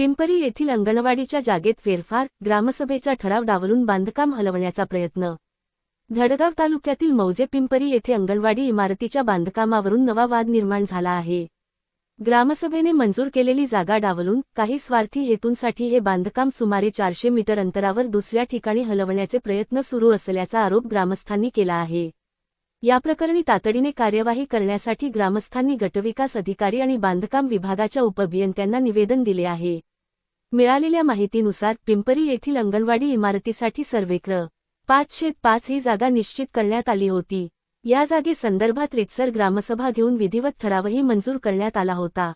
पिंपरी येथील अंगणवाडीच्या जागेत फेरफार, ग्रामसभेचा ठराव डावलून बांधकाम हलवण्याचा प्रयत्न। धडगाव तालुक्यातील मौजे पिंपरी येथे अंगणवाडी इमारतीच्या बांधकामावरून नवा वाद निर्माण झाला आहे। ग्रामसभेने मंजूर केलेली जागा डावलून काही स्वार्थी हेतूंसाठी हे बांधकाम सुमारे 400 मीटर अंतरावर दुसऱ्या ठिकाणी हलवण्याचे प्रयत्न सुरू असल्याचा आरोप ग्रामस्थांनी केला आहे। या प्रकरणी तातडीने कार्यवाही करण्यासाठी ग्रामस्थांनी गटविकास अधिकारी आणि बांधकाम विभागाच्या उपअभियंत्यांना निवेदन दिले आहे। मिळालेल्या माहितीनुसार पिंपरी येथील अंगणवाडी इमारतीसाठी सर्वे क्र. 5/5 ही जागा निश्चित करण्यात आली होती। या जागेसंदर्भात रीतसर ग्रामसभा घेऊन विधिवत ठरावही मंजूर करण्यात आला होता।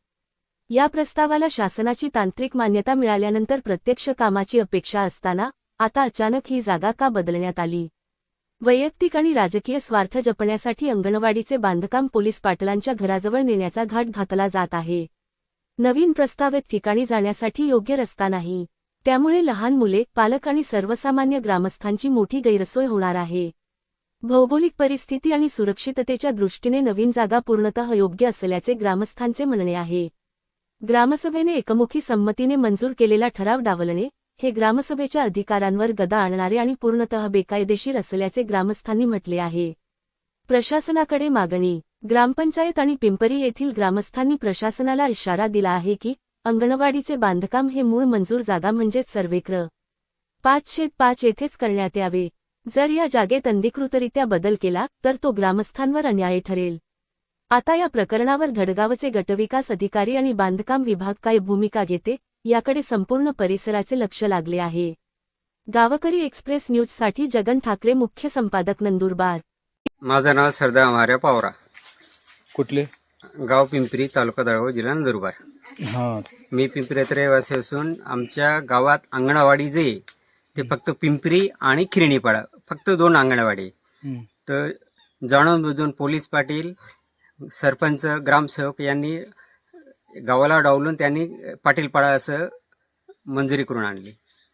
या प्रस्तावाला शासनाची तांत्रिक मान्यता मिळाल्यानंतर प्रत्यक्ष कामाची अपेक्षा असताना आता अचानक ही जागा का बदलण्यात आली? वैयक्तिक आणि राजकीय स्वार्थ जपण्यासाठी अंगणवाडीचे बांधकाम पोलीस पाटलांच्या घराजवळ नेण्याचा घाट घातला जात आहे। नवीन प्रस्तावित ठिकाणी जाण्यासाठी योग्य रस्ता नाही, त्यामुळे लहान मुले, पालक आणि सर्वसामान्य ग्रामस्थांची मोठी गैरसोय होणार आहे। भौगोलिक परिस्थिती आणि सुरक्षिततेच्या दृष्टीने नवीन जागा पूर्णतः योग्य असल्याचे ग्रामस्थांचे म्हणणे आहे। ग्रामसभेने एकमुखी संमतीने मंजूर केलेला ठराव डावलणे हे ग्रामसभेच्या अधिकारांवर गदा आणणारे आणि पूर्णतः बेकायदेशीर असल्याचे ग्रामस्थांनी म्हटले आहे। प्रशासनाकडे मागणी। ग्रामपंचायत आणि पिंपरी येथील ग्रामस्थांनी प्रशासनाला इशारा दिला आहे की अंगणवाडीचे बांधकाम हे मूळ मंजूर जागा म्हणजेच सर्वे क्र. 5/5 येथेच करण्यात यावे। जर या जागेत अनधिकृतरित्या बदल केला तर तो ग्रामस्थांवर अन्याय ठरेल। आता या प्रकरणावर धडगावचे गटविकास अधिकारी आणि बांधकाम विभाग काय भूमिका घेते याकडे संपूर्ण परिसराचे लक्ष लागले आहे। गावकरी एक्सप्रेस न्यूजसाठी जगन ठाकरे, मुख्य संपादक, नंदुरबार। माझं नाव सरदा अमार्या पावरा, कुठले गाव पिंपरी, तालुका दळगाव, जिल्हा नंदुरबार। मी पिंपरीत रहिवासी असून आमच्या गावात अंगणवाडी जे ते फक्त पिंपरी आणि खिरणीपाडा, फक्त 2 अंगणवाडी। तर जाणून बुजून पोलीस पाटील, सरपंच, ग्रामसेवक यांनी गावाला डावलून त्यांनी पाटीलपाडा असं मंजुरी करून आणली।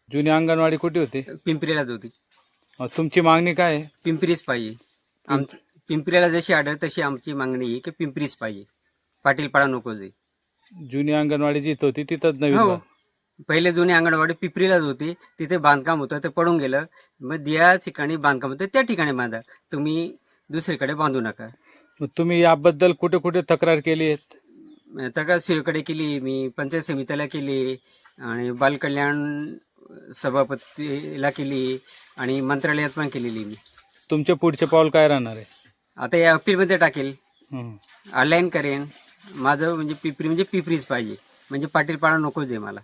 जुनी अंगणवाडी कुठे होती? पिंपरीलाच होती। तुमची मागणी काय आहे? पिंपरीच पाहिजे। पिंपरीला जशी आढळ तशी आमची मागणी आहे की पिंपरीच पाहिजे, पाटीलपाडा नको जे। जुनी अंगणवाडी जिथं होती तिथंच नवीन हो, पहिले जुनी अंगणवाडी पिंपरीलाच होती, तिथे बांधकाम होतं, ते पडून गेलं। मग या ठिकाणी बांधकाम होतं त्या ठिकाणी बांधा, तुम्ही दुसरीकडे बांधू नका। मग तुम्ही याबद्दल कुठे कुठे तक्रार केली आहे? तक्रार सीओकडे केली, मी पंचायत समितीला केली आणि बालकल्याण सभापतीला केली आणि मंत्रालयात पण केलेली मी। तुमचे पुढचे पाऊल काय राहणार आहे? आता या अपीलमध्ये टाकेल, ऑनलाईन करेन। माझं म्हणजे पिंपरी म्हणजे पिंपरीच पाहिजे, म्हणजे पाटीलपाडा नकोच आहे मला।